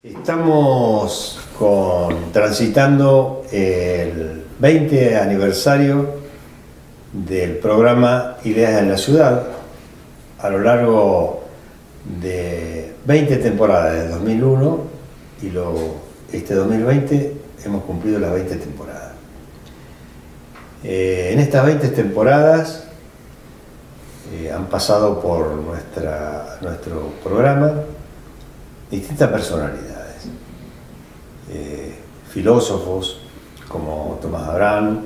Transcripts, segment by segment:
Estamos transitando el 20 aniversario del programa Ideas en la Ciudad a lo largo de 20 temporadas, de 2001 y este 2020 hemos cumplido las 20 temporadas. En estas 20 temporadas han pasado por nuestro programa distintas personalidades. Filósofos como Tomás Abraham,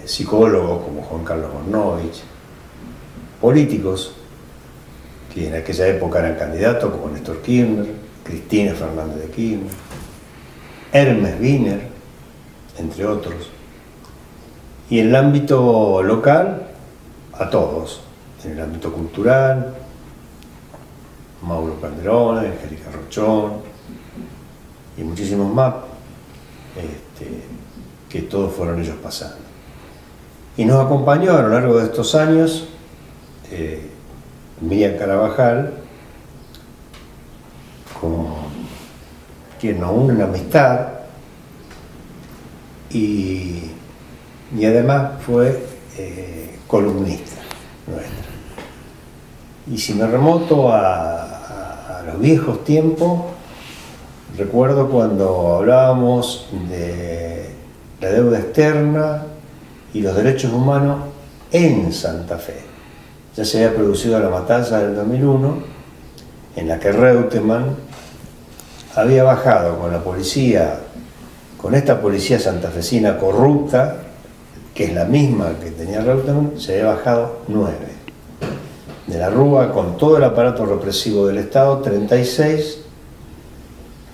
psicólogos como Juan Carlos Bornovich, políticos que en aquella época eran candidatos como Néstor Kirchner, Cristina Fernández de Kirchner, Hermes Wiener, entre otros. Y en el ámbito local, a todos. En el ámbito cultural, Mauro Calderón, Angélica Rochón y muchísimos más, que todos fueron ellos pasando. Y nos acompañó a lo largo de estos años Miriam Carabajal, con quien nos une una amistad y además fue columnista nuestra. Y si me remonto a los viejos tiempos, recuerdo cuando hablábamos de la deuda externa y los derechos humanos en Santa Fe. Ya se había producido la matanza del 2001, en la que Reutemann había bajado con la policía, con esta policía santafesina corrupta, que es la misma que tenía Reutemann, se había bajado 9. De la Rúa, con todo el aparato represivo del Estado, 36,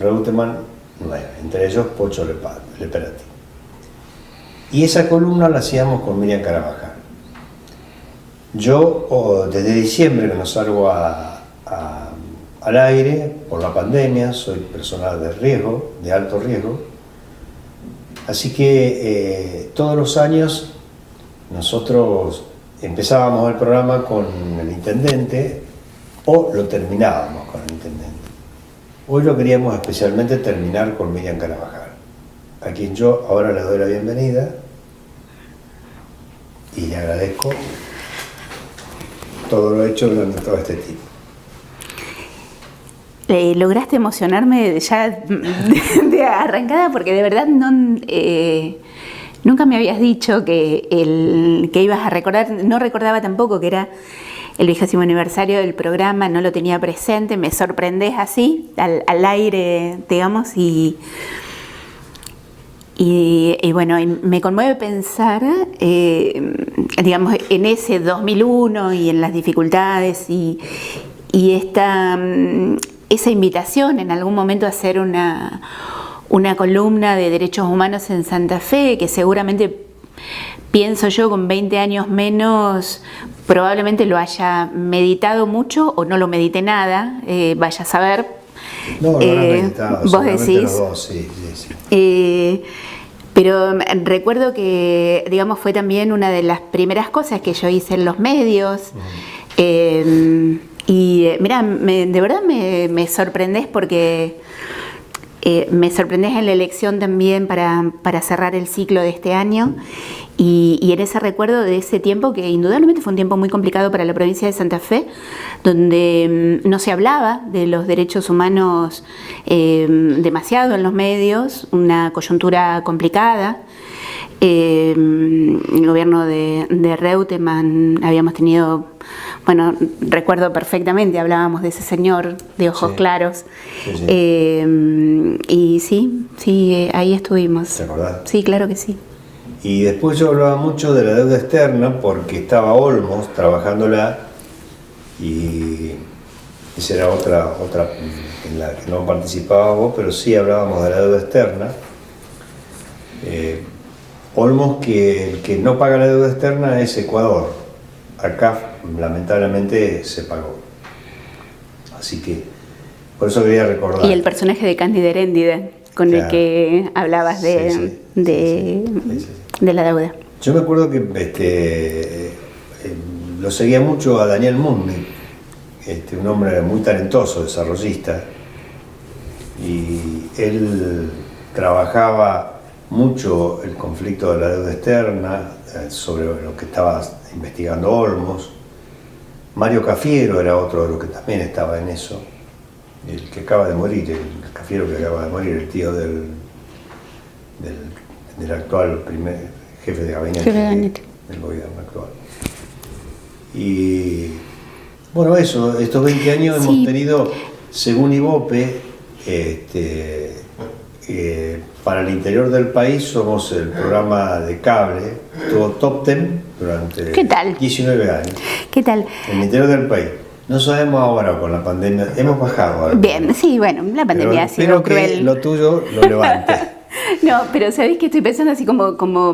Reutemann 9, entre ellos Pocho Leperati. Y esa columna la hacíamos con Miriam Carabajal. Yo, desde diciembre que no salgo al aire por la pandemia, soy personal de riesgo, de alto riesgo, así que todos los años nosotros empezábamos el programa con el intendente o lo terminábamos con el intendente. Hoy lo queríamos especialmente terminar con Miriam Carabajal, a quien yo ahora le doy la bienvenida y le agradezco todo lo hecho durante todo este tiempo. Lograste emocionarme ya de arrancada, porque de verdad nunca me habías dicho que ibas a recordar. No recordaba tampoco que era el 20º aniversario del programa, no lo tenía presente. Me sorprendés así, al aire, digamos, y bueno, me conmueve pensar, digamos, en ese 2001 y en las dificultades y esa invitación en algún momento a hacer una columna de derechos humanos en Santa Fe, que seguramente, pienso yo, con 20 años menos, probablemente lo haya meditado mucho o no lo medité nada, vaya a saber. No, lo habrán meditado, vos decís. Los dos, sí. Pero recuerdo que, digamos, fue también una de las primeras cosas que yo hice en los medios. Y mirá, de verdad me sorprendés, porque me sorprendés en la elección también para cerrar el ciclo de este año, y en ese recuerdo de ese tiempo, que indudablemente fue un tiempo muy complicado para la provincia de Santa Fe, donde no se hablaba de los derechos humanos demasiado en los medios, una coyuntura complicada. El gobierno de Reutemann habíamos tenido, bueno, recuerdo perfectamente, hablábamos de ese señor de ojos claros. Sí. Y sí, ahí estuvimos. ¿Te acordás? Sí, claro que sí. Y después yo hablaba mucho de la deuda externa porque estaba Olmos trabajándola, y esa era otra en la que no participaba vos, pero sí hablábamos de la deuda externa. Olmos, que el que no paga la deuda externa es Ecuador. Acá lamentablemente se pagó. Así que por eso quería recordar. Y el personaje de Cándida Heréndide, con el que hablabas de la deuda. Yo me acuerdo que lo seguía mucho a Daniel Mundi, un hombre muy talentoso, desarrollista, Y él trabajaba mucho el conflicto de la deuda externa, sobre lo que estaba investigando Olmos. Mario Cafiero era otro de los que también estaba en eso, el que acaba de morir, el Cafiero que acaba de morir, el tío del actual primer jefe de gabinete, del gobierno actual. Y bueno, eso, estos 20 años Sí. hemos tenido, según Ibope, para el interior del país somos el programa de cable, tuvo top 10 durante ¿Qué tal? 19 años. ¿Qué tal? En el interior del país. No sabemos ahora con la pandemia, hemos bajado algo. Bien, sí, bueno, la pandemia ha sido espero que cruel. lo tuyo lo levante. No, pero ¿sabés qué estoy pensando así como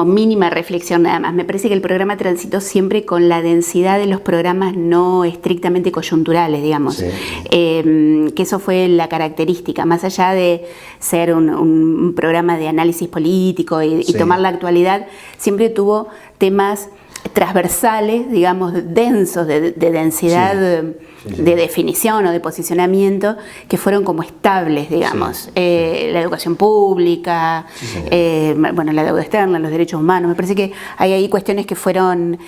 mínima reflexión nada más? Me parece que el programa transitó siempre con la densidad de los programas no estrictamente coyunturales, digamos. Sí. Que eso fue la característica, más allá de ser un programa de análisis político y Sí. tomar la actualidad, siempre tuvo temas transversales, digamos, densos, de densidad, Sí. de definición o de posicionamiento, que fueron como estables, digamos. La educación pública, bueno, la deuda externa, los derechos humanos. Me parece que hay ahí cuestiones que fueron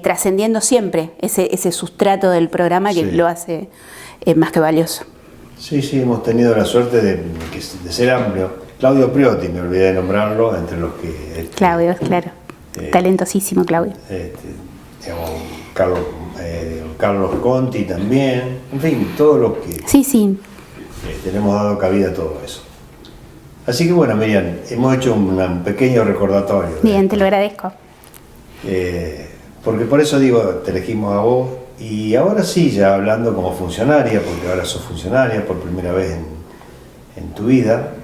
trascendiendo siempre ese sustrato del programa que Sí. lo hace más que valioso. Sí, hemos tenido la suerte de ser amplio. Claudio Priotti, me olvidé de nombrarlo, entre los que... Claudio, claro. Talentosísimo, Claudio. Digamos, Carlos Conti también, en fin, todos los que Sí. hemos dado cabida a todo eso. Así que bueno, Miriam, hemos hecho un pequeño recordatorio. Bien, te lo agradezco. Porque por eso digo, te elegimos a vos, y ahora sí, ya hablando como funcionaria, porque ahora sos funcionaria por primera vez en tu vida,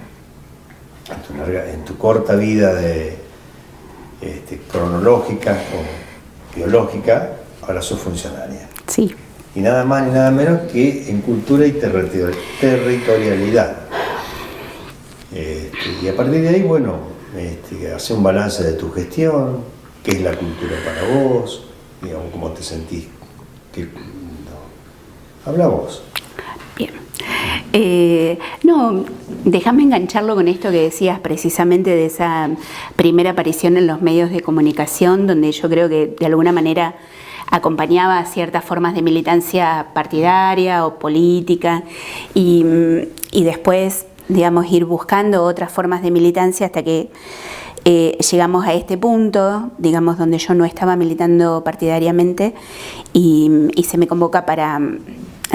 en tu corta vida cronológica o biológica, ahora sos funcionaria. Sí. Y nada más ni nada menos que en cultura y territorialidad. Y a partir de ahí, bueno, hacer un balance de tu gestión, qué es la cultura para vos, digamos, cómo te sentís. Habla vos. Bien. No, déjame engancharlo con esto que decías precisamente de esa primera aparición en los medios de comunicación, donde yo creo que de alguna manera acompañaba ciertas formas de militancia partidaria o política y después, digamos, ir buscando otras formas de militancia hasta que llegamos a este punto, digamos, donde yo no estaba militando partidariamente y se me convoca para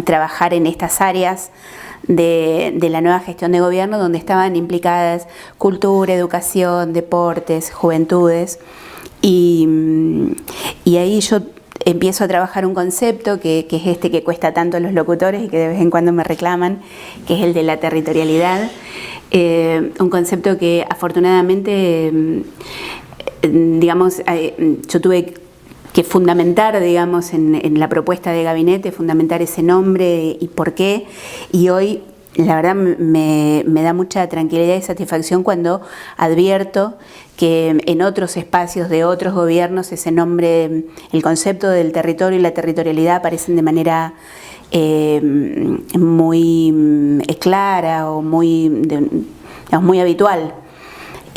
trabajar en estas áreas de la nueva gestión de gobierno, donde estaban implicadas cultura, educación, deportes, juventudes, y ahí yo empiezo a trabajar un concepto que es este que cuesta tanto a los locutores y que de vez en cuando me reclaman, que es el de la territorialidad. Un concepto que afortunadamente, digamos, yo tuve que fundamentar, digamos, en la propuesta de gabinete, fundamentar ese nombre y por qué. Y hoy, la verdad, me da mucha tranquilidad y satisfacción cuando advierto que en otros espacios de otros gobiernos ese nombre, el concepto del territorio y la territorialidad aparecen de manera muy clara o muy habitual.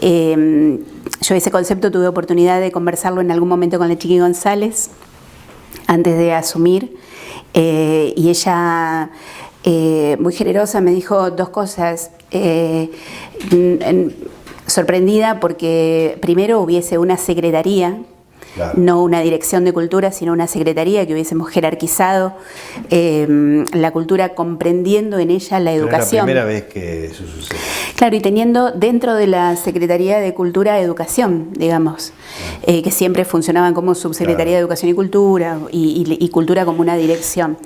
Yo ese concepto tuve oportunidad de conversarlo en algún momento con la Chiqui González antes de asumir, y ella muy generosa me dijo dos cosas. Sorprendida porque primero hubiese una secretaría, claro, no una dirección de cultura, sino una secretaría, que hubiésemos jerarquizado la cultura, comprendiendo en ella la educación. Es la primera vez que eso sucede. Claro, y teniendo dentro de la Secretaría de Cultura Educación, digamos, que siempre funcionaban como Subsecretaría, claro, de Educación y Cultura, y Cultura como una dirección.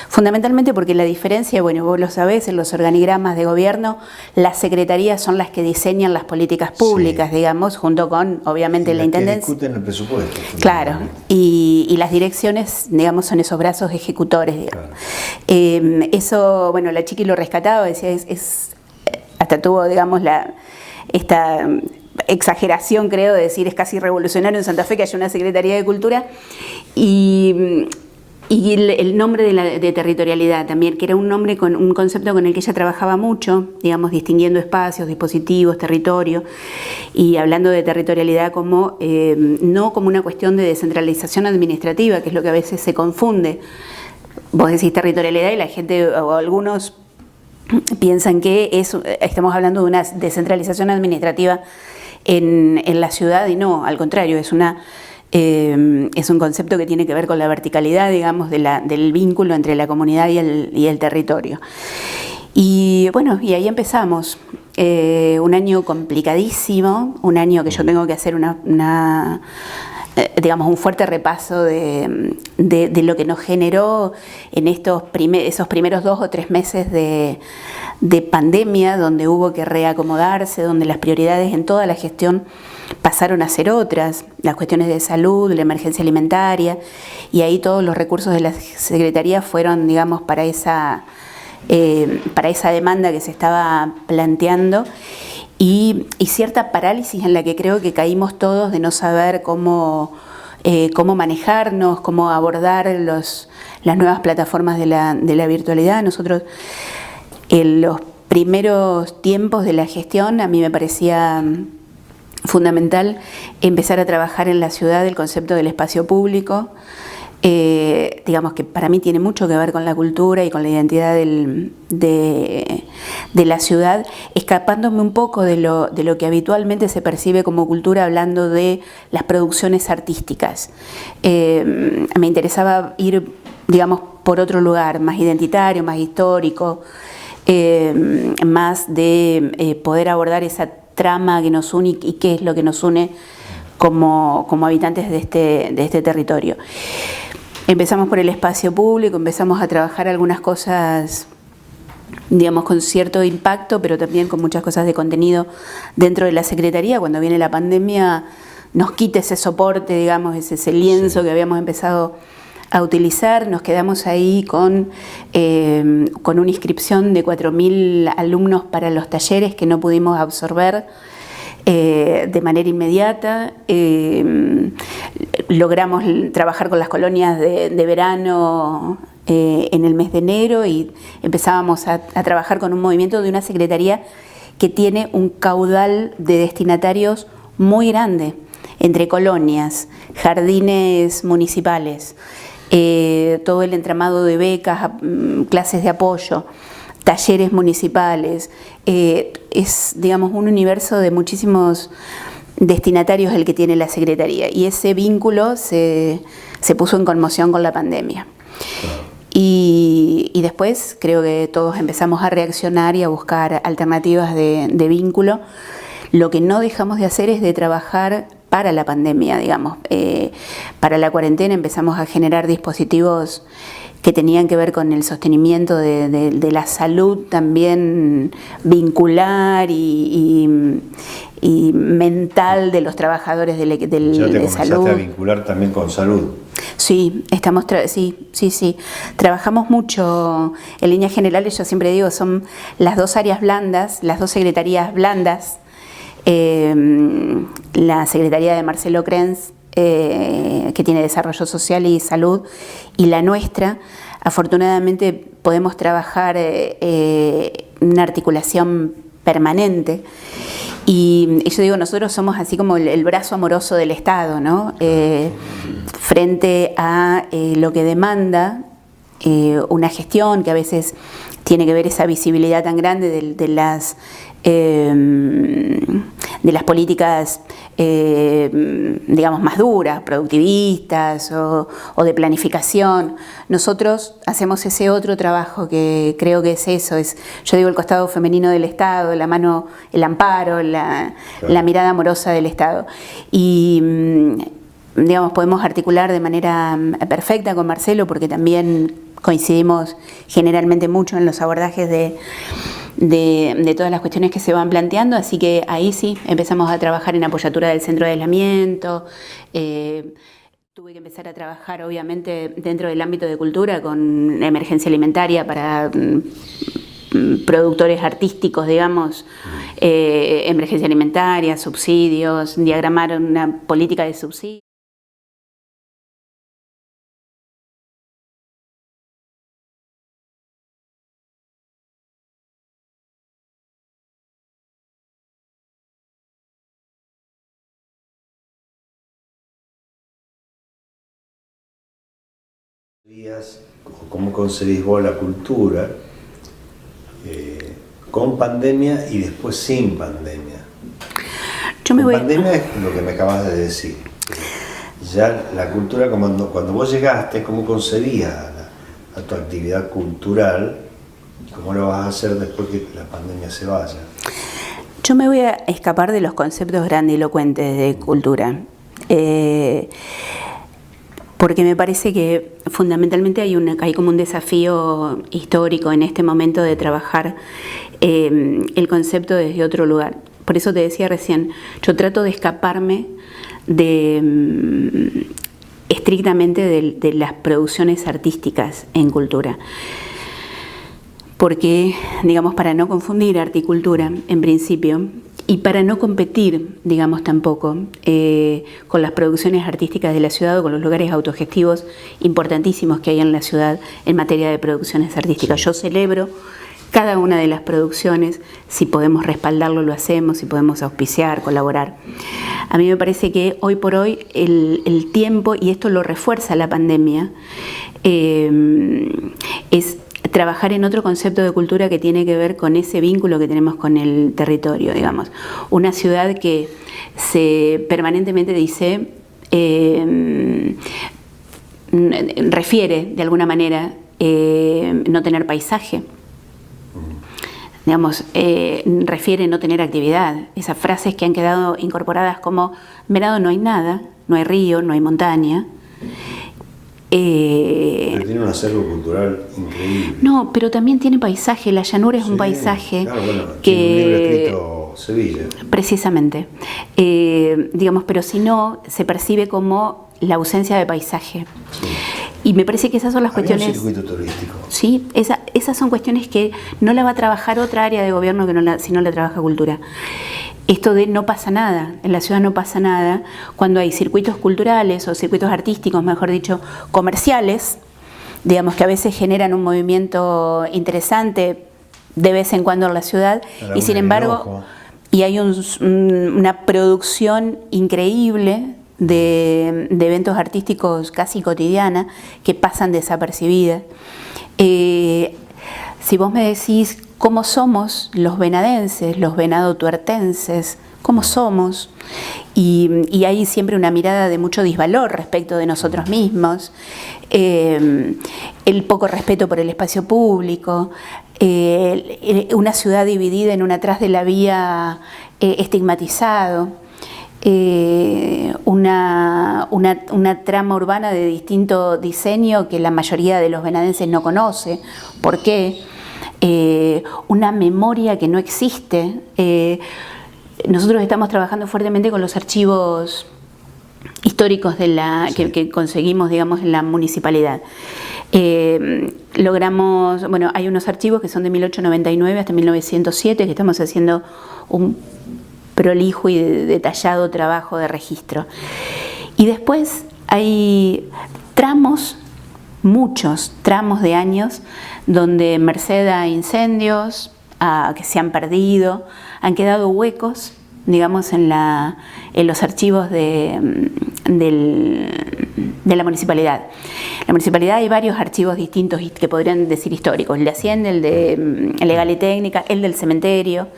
Fundamentalmente porque la diferencia, bueno, vos lo sabés, en los organigramas de gobierno, las secretarías son las que diseñan las políticas públicas, sí, digamos, junto con, obviamente, la Intendencia. Que discuten el presupuesto. Claro, y las direcciones, digamos, son esos brazos ejecutores, digamos. Claro. Eso, bueno, la Chiqui lo rescataba, decía, hasta tuvo, digamos, esta exageración, creo, de decir es casi revolucionario en Santa Fe que haya una Secretaría de Cultura, y Y el nombre de territorialidad también, que era un nombre con un concepto con el que ella trabajaba mucho, digamos, distinguiendo espacios, dispositivos, territorio, y hablando de territorialidad como no como una cuestión de descentralización administrativa, que es lo que a veces se confunde. Vos decís territorialidad y la gente, o algunos, piensan que estamos hablando de una descentralización administrativa en la ciudad, y no, al contrario, es un concepto que tiene que ver con la verticalidad, digamos, del vínculo entre la comunidad y el territorio. Y bueno, y ahí empezamos. Un año complicadísimo, un año que yo tengo que hacer digamos, un fuerte repaso de lo que nos generó en esos primeros 2 o 3 meses de pandemia, donde hubo que reacomodarse, donde las prioridades en toda la gestión pasaron a ser otras, las cuestiones de salud, la emergencia alimentaria, y ahí todos los recursos de la Secretaría fueron, digamos, para esa demanda que se estaba planteando, y cierta parálisis en la que creo que caímos todos de no saber cómo manejarnos, cómo abordar las nuevas plataformas de la virtualidad. Nosotros, en los primeros tiempos de la gestión, a mí me parecía fundamental empezar a trabajar en la ciudad el concepto del espacio público, digamos que para mí tiene mucho que ver con la cultura y con la identidad de la ciudad, escapándome un poco de lo que habitualmente se percibe como cultura, hablando de las producciones artísticas. Me interesaba ir, digamos, por otro lugar, más identitario, más histórico, más de poder abordar esa trama que nos une y qué es lo que nos une como habitantes de este territorio. Empezamos por el espacio público, empezamos a trabajar algunas cosas, digamos, con cierto impacto, pero también con muchas cosas de contenido dentro de la Secretaría. Cuando viene la pandemia nos quita ese soporte, digamos, ese lienzo que habíamos empezado a utilizar. Nos quedamos ahí con una inscripción de 4.000 alumnos para los talleres que no pudimos absorber de manera inmediata. Logramos trabajar con las colonias de verano en el mes de enero, y empezábamos a trabajar con un movimiento de una secretaría que tiene un caudal de destinatarios muy grande, entre colonias, jardines municipales, todo el entramado de becas, clases de apoyo, talleres municipales. Es, digamos, un universo de muchísimos destinatarios el que tiene la Secretaría, y ese vínculo se puso en conmoción con la pandemia. Y después creo que todos empezamos a reaccionar y a buscar alternativas de vínculo. Lo que no dejamos de hacer es de trabajar para la pandemia, digamos. Para la cuarentena empezamos a generar dispositivos que tenían que ver con el sostenimiento de la salud también vincular y mental de los trabajadores de salud. ¿Ya te comenzaste a vincular también con salud? Sí, sí. Trabajamos mucho, en líneas generales, yo siempre digo, son las 2 áreas blandas, las 2 secretarías blandas. La Secretaría de Marcelo Krenz, que tiene Desarrollo Social y Salud, y la nuestra, afortunadamente podemos trabajar una articulación permanente. Y yo digo, nosotros somos así como el brazo amoroso del Estado, ¿no? Frente a lo que demanda una gestión que a veces tiene que ver esa visibilidad tan grande de las políticas, digamos, más duras, productivistas o de planificación. Nosotros hacemos ese otro trabajo que creo que es eso, yo digo, el costado femenino del Estado, la mano, el amparo, la mirada amorosa del Estado. Y digamos, podemos articular de manera perfecta con Marcelo, porque también coincidimos generalmente mucho en los abordajes de todas las cuestiones que se van planteando, así que ahí sí empezamos a trabajar en apoyatura del centro de aislamiento. Tuve que empezar a trabajar, obviamente, dentro del ámbito de cultura con emergencia alimentaria para productores artísticos, digamos, emergencia alimentaria, subsidios, diagramar una política de subsidios. ¿Cómo concebís vos la cultura con pandemia y después sin pandemia? Pandemia es lo que me acabas de decir. Ya la cultura, cuando vos llegaste, ¿cómo concebías a tu actividad cultural? ¿Cómo lo vas a hacer después que la pandemia se vaya? Yo me voy a escapar de los conceptos grandilocuentes de cultura. Porque me parece que fundamentalmente hay como un desafío histórico en este momento de trabajar el concepto desde otro lugar. Por eso te decía recién, yo trato de escaparme estrictamente de las producciones artísticas en cultura. Porque, digamos, para no confundir arte y cultura, en principio, y para no competir, digamos, tampoco con las producciones artísticas de la ciudad o con los lugares autogestivos importantísimos que hay en la ciudad en materia de producciones artísticas. Sí. Yo celebro cada una de las producciones, si podemos respaldarlo lo hacemos, si podemos auspiciar, colaborar. A mí me parece que hoy por hoy el tiempo, y esto lo refuerza la pandemia, es trabajar en otro concepto de cultura que tiene que ver con ese vínculo que tenemos con el territorio, digamos. Una ciudad que se permanentemente dice, refiere de alguna manera no tener paisaje. Digamos, refiere no tener actividad. Esas frases que han quedado incorporadas como en Venado no hay nada, no hay río, no hay montaña. Pero tiene un acervo cultural increíble. No, pero también tiene paisaje. La llanura es un paisaje. Claro, bueno, tiene un libro escrito Sevilla. Precisamente. Digamos, pero si no, se percibe como la ausencia de paisaje. Sí. Y me parece que esas son las cuestiones. Un circuito turístico. Sí, esas son cuestiones que no la va a trabajar otra área de gobierno si no la trabaja cultura. Esto de no pasa nada, en la ciudad no pasa nada, cuando hay circuitos culturales o circuitos artísticos, mejor dicho, comerciales, digamos que a veces generan un movimiento interesante de vez en cuando en la ciudad, y sin embargo, y hay una producción increíble de eventos artísticos casi cotidiana que pasan desapercibidas. Si vos me decís cómo somos los venadenses, los venadotuertenses, cómo somos, y hay siempre una mirada de mucho disvalor respecto de nosotros mismos, el poco respeto por el espacio público, una ciudad dividida en un atrás de la vía estigmatizado, una trama urbana de distinto diseño que la mayoría de los venadenses no conoce. ¿Por qué? Una memoria que no existe. Nosotros estamos trabajando fuertemente con los archivos históricos que conseguimos, digamos, en la municipalidad. Logramos, bueno, hay unos archivos que son de 1899 hasta 1907 que estamos haciendo un prolijo y detallado trabajo de registro. Y después hay tramos, muchos tramos de años, donde merced a incendios, que se han perdido, han quedado huecos, digamos, en los archivos de la municipalidad. En la municipalidad hay varios archivos distintos que podrían decir históricos, el de Hacienda, el de Legal y Técnica, el del cementerio.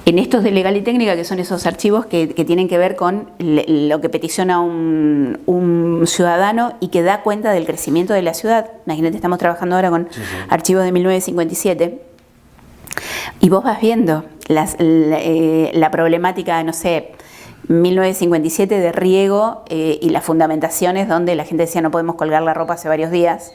En estos de Legal y Técnica, que son esos archivos que tienen que ver con lo que peticiona un ciudadano y que da cuenta del crecimiento de la ciudad. Imagínate, estamos trabajando ahora con archivos de 1957 y vos vas viendo la problemática, no sé, 1957 de riego y las fundamentaciones donde la gente decía no podemos colgar la ropa hace varios días.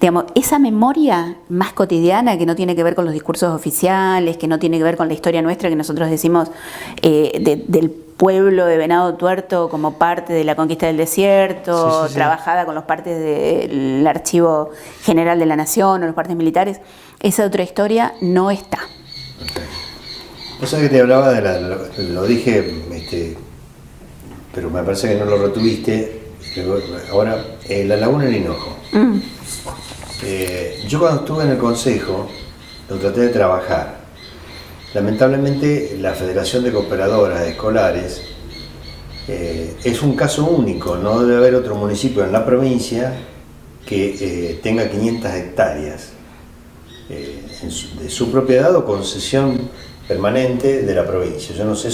Digamos, esa memoria más cotidiana que no tiene que ver con los discursos oficiales, que no tiene que ver con la historia nuestra que nosotros decimos del pueblo de Venado Tuerto como parte de la conquista del desierto, trabajada con los partes del Archivo General de la Nación o los partes militares, esa otra historia no está. O sea que te hablaba lo dije, pero me parece que no lo retuviste, ahora, la Laguna del Hinojo. Yo cuando estuve en el consejo lo traté de trabajar. Lamentablemente la Federación de Cooperadoras Escolares es un caso único, no debe haber otro municipio en la provincia que tenga 500 hectáreas de su propiedad o concesión permanente de la provincia. Yo no sé,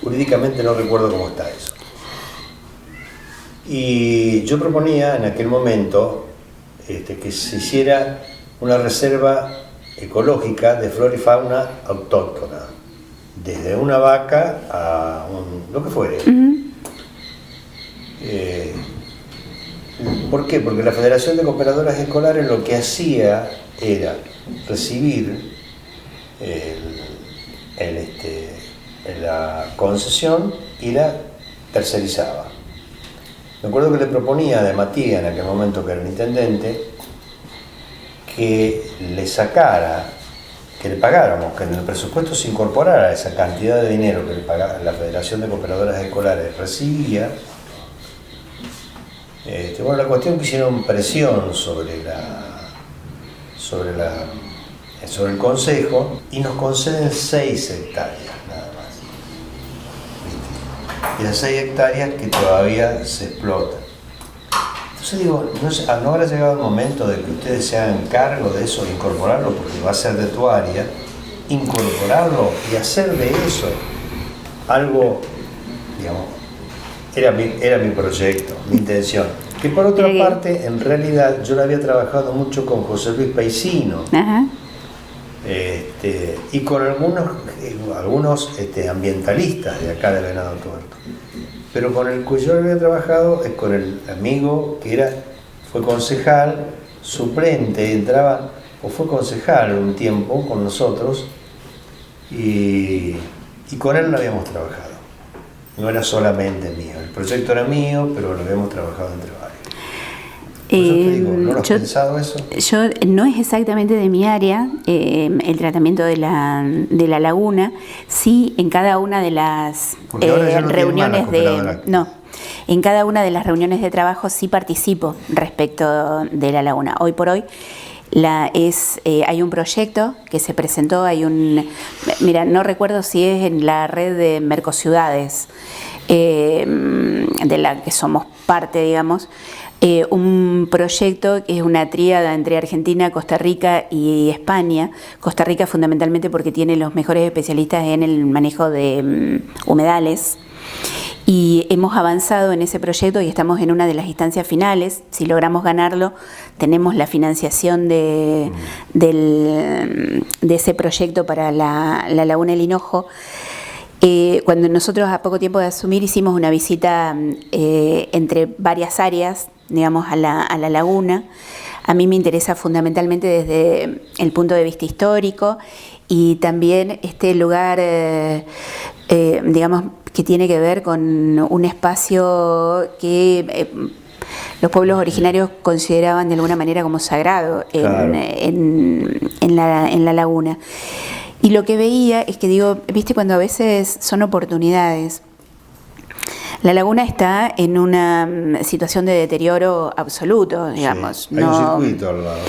jurídicamente no recuerdo cómo está eso. Y yo proponía en aquel momento que se hiciera una reserva ecológica de flora y fauna autóctona, desde una vaca a lo que fuere. ¿Por qué? Porque la Federación de Cooperadoras Escolares lo que hacía era recibir la concesión y la tercerizaba. Me acuerdo que le proponía a Matías, en aquel momento que era el intendente, que le pagáramos, que en el presupuesto se incorporara esa cantidad de dinero que la Federación de Cooperadoras Escolares recibía. Bueno, la cuestión que hicieron presión sobre el Consejo y nos conceden 6 hectáreas nada más. ¿Viste? Y las 6 hectáreas que todavía se explotan. Entonces digo, ¿no habrá llegado el momento de que ustedes se hagan cargo de eso, incorporarlo, porque va a ser de tu área, incorporarlo y hacer de eso algo, digamos, era mi proyecto, mi intención? Que por otra parte, en realidad, yo lo había trabajado mucho con José Luis Paisino. Ajá. Y con algunos ambientalistas de acá de Venado Tuerto. Pero con el que yo había trabajado es con el amigo que fue concejal, suplente, fue concejal un tiempo con nosotros, y con él lo habíamos trabajado. No era solamente mío, el proyecto era mío, pero lo habíamos trabajado entre varios. Por eso te digo, ¿no lo has pensado eso? No es exactamente de mi área, el tratamiento de la laguna. Sí, en cada una de las reuniones en cada una de las reuniones de trabajo sí participo respecto de la laguna. Hoy por hoy hay un proyecto que se presentó, mira, no recuerdo si es en la red de Mercociudades, de la que somos parte, digamos, un proyecto que es una tríada entre Argentina, Costa Rica y España. Costa Rica fundamentalmente porque tiene los mejores especialistas en el manejo de humedales. Y hemos avanzado en ese proyecto y estamos en una de las instancias finales. Si logramos ganarlo, tenemos la financiación de ese proyecto para la Laguna del Hinojo. Cuando nosotros a poco tiempo de asumir hicimos una visita entre varias áreas, digamos, a la laguna. A mí me interesa fundamentalmente desde el punto de vista histórico y también este lugar, digamos, que tiene que ver con un espacio que los pueblos originarios consideraban de alguna manera como sagrado en la laguna. Y lo que veía es que, digo, viste, cuando a veces son oportunidades. La laguna está en una situación de deterioro absoluto, digamos. Sí, hay un circuito al lado.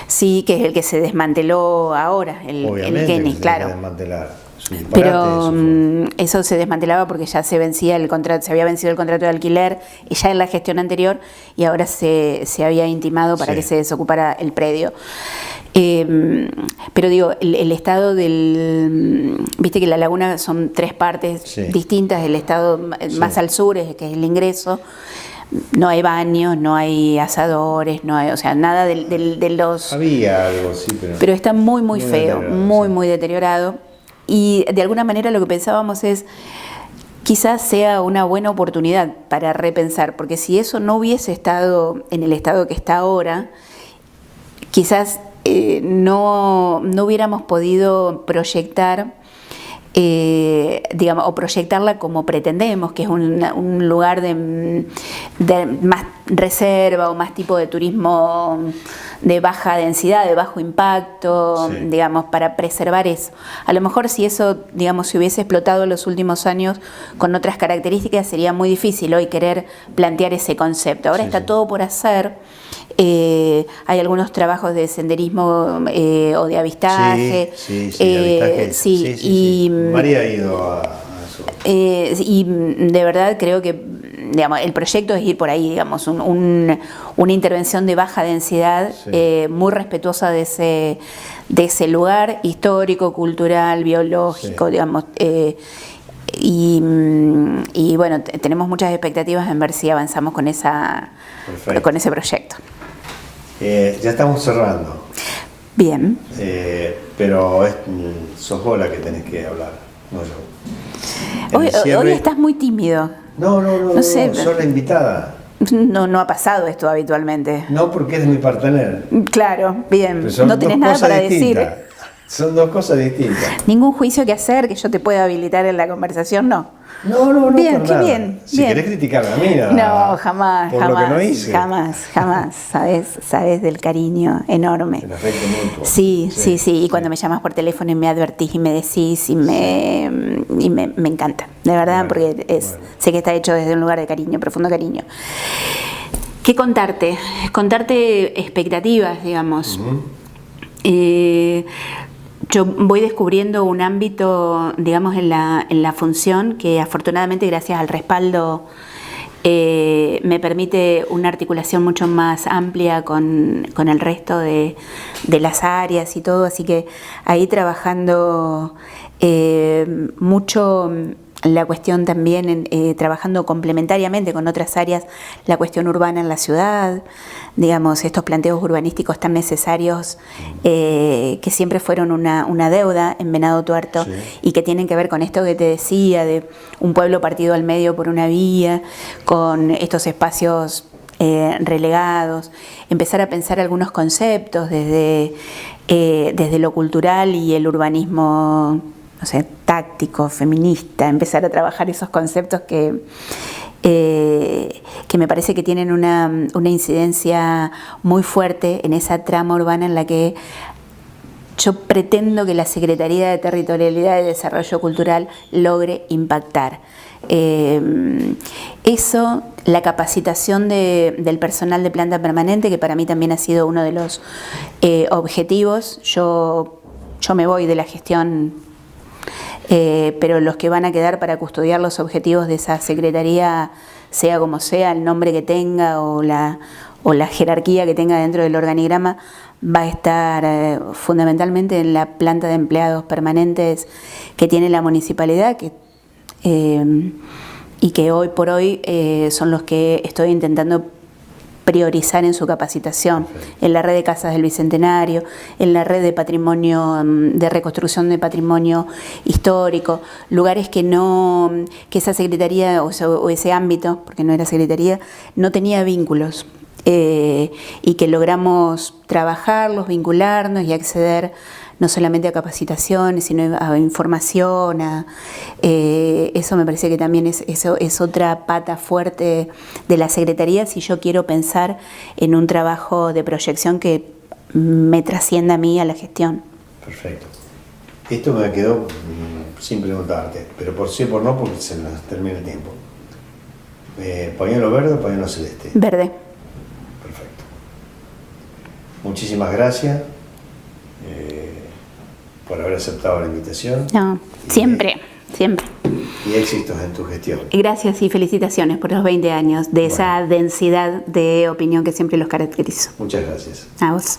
Sí, que es el que se desmanteló ahora, el Kenny, claro. Pero eso se desmantelaba porque ya se vencía el contrato, se había vencido el contrato de alquiler ya en la gestión anterior y ahora se había intimado para que se desocupara el predio. Pero digo, el estado viste que la laguna son 3 partes distintas, el estado más al sur que es el ingreso, no hay baños, no hay asadores, no hay, o sea, nada de los... Había algo, sí, pero está muy feo, muy deteriorado. Y de alguna manera lo que pensábamos es, quizás sea una buena oportunidad para repensar, porque si eso no hubiese estado en el estado que está ahora, quizás no hubiéramos podido proyectar, digamos, o proyectarla como pretendemos, que es un lugar de más reserva o más tipo de turismo de baja densidad, de bajo impacto, digamos, para preservar eso. A lo mejor si eso, digamos, se hubiese explotado en los últimos años con otras características, sería muy difícil hoy querer plantear ese concepto. Ahora está todo por hacer. Hay algunos trabajos de senderismo o de avistaje. Avistaje. Y María ha ido a Y de verdad creo que, digamos, el proyecto es ir por ahí, digamos, una intervención de baja densidad, sí, muy respetuosa de ese lugar histórico, cultural, biológico, sí, digamos. Y bueno, tenemos muchas expectativas en ver si avanzamos con ese proyecto. Ya estamos cerrando. Bien. Pero sos vos la que tenés que hablar, no yo. Hoy estás muy tímido. No sé. Sos la invitada. No ha pasado esto habitualmente. No, porque eres mi partener. Claro, bien. No tenés nada para decir. Son dos cosas distintas. Ningún juicio que hacer que yo te pueda habilitar en la conversación, no. No. Bien, qué bien. Si querés criticarme a mí, no, jamás. Lo que no hice. Jamás. Sabes del cariño enorme. El afecto mutuo. Sí. Y cuando me llamas por teléfono y me advertís y me decís y me encanta, de verdad, porque sé que está hecho desde un lugar de cariño, profundo cariño. ¿Qué contarte? Contarte expectativas, digamos. Yo voy descubriendo un ámbito, digamos, en la función que afortunadamente gracias al respaldo me permite una articulación mucho más amplia con el resto de las áreas y todo, así que ahí trabajando mucho la cuestión también, trabajando complementariamente con otras áreas, la cuestión urbana en la ciudad, digamos, estos planteos urbanísticos tan necesarios que siempre fueron una deuda en Venado Tuerto, sí, y que tienen que ver con esto que te decía, de un pueblo partido al medio por una vía, con estos espacios relegados, empezar a pensar algunos conceptos desde lo cultural y el urbanismo, no sé, táctico, feminista, empezar a trabajar esos conceptos que me parece que tienen una incidencia muy fuerte en esa trama urbana en la que yo pretendo que la Secretaría de Territorialidad y Desarrollo Cultural logre impactar. Eso, la capacitación del personal de planta permanente, que para mí también ha sido uno de los objetivos. Yo me voy de la gestión, pero los que van a quedar para custodiar los objetivos de esa secretaría, sea como sea, el nombre que tenga o la jerarquía que tenga dentro del organigrama, va a estar fundamentalmente en la planta de empleados permanentes que tiene la municipalidad, y que hoy por hoy son los que estoy intentando priorizar en su capacitación, en la red de casas del Bicentenario, en la red de patrimonio, de reconstrucción de patrimonio histórico, lugares que esa secretaría o ese ámbito, porque no era secretaría, no tenía vínculos, y que logramos trabajarlos, vincularnos y acceder no solamente a capacitaciones, sino a información, eso me parece que también es otra pata fuerte de la Secretaría si yo quiero pensar en un trabajo de proyección que me trascienda a mí, a la gestión. Perfecto. Esto me quedó sin preguntarte, pero por sí o por no, porque se nos termina el tiempo. ¿Pañuelo verde o pañuelo celeste? Verde. Perfecto. Muchísimas gracias por haber aceptado la invitación. No, siempre. Y éxitos en tu gestión. Gracias y felicitaciones por los 20 años de esa densidad de opinión que siempre los caracterizó. Muchas gracias. A vos.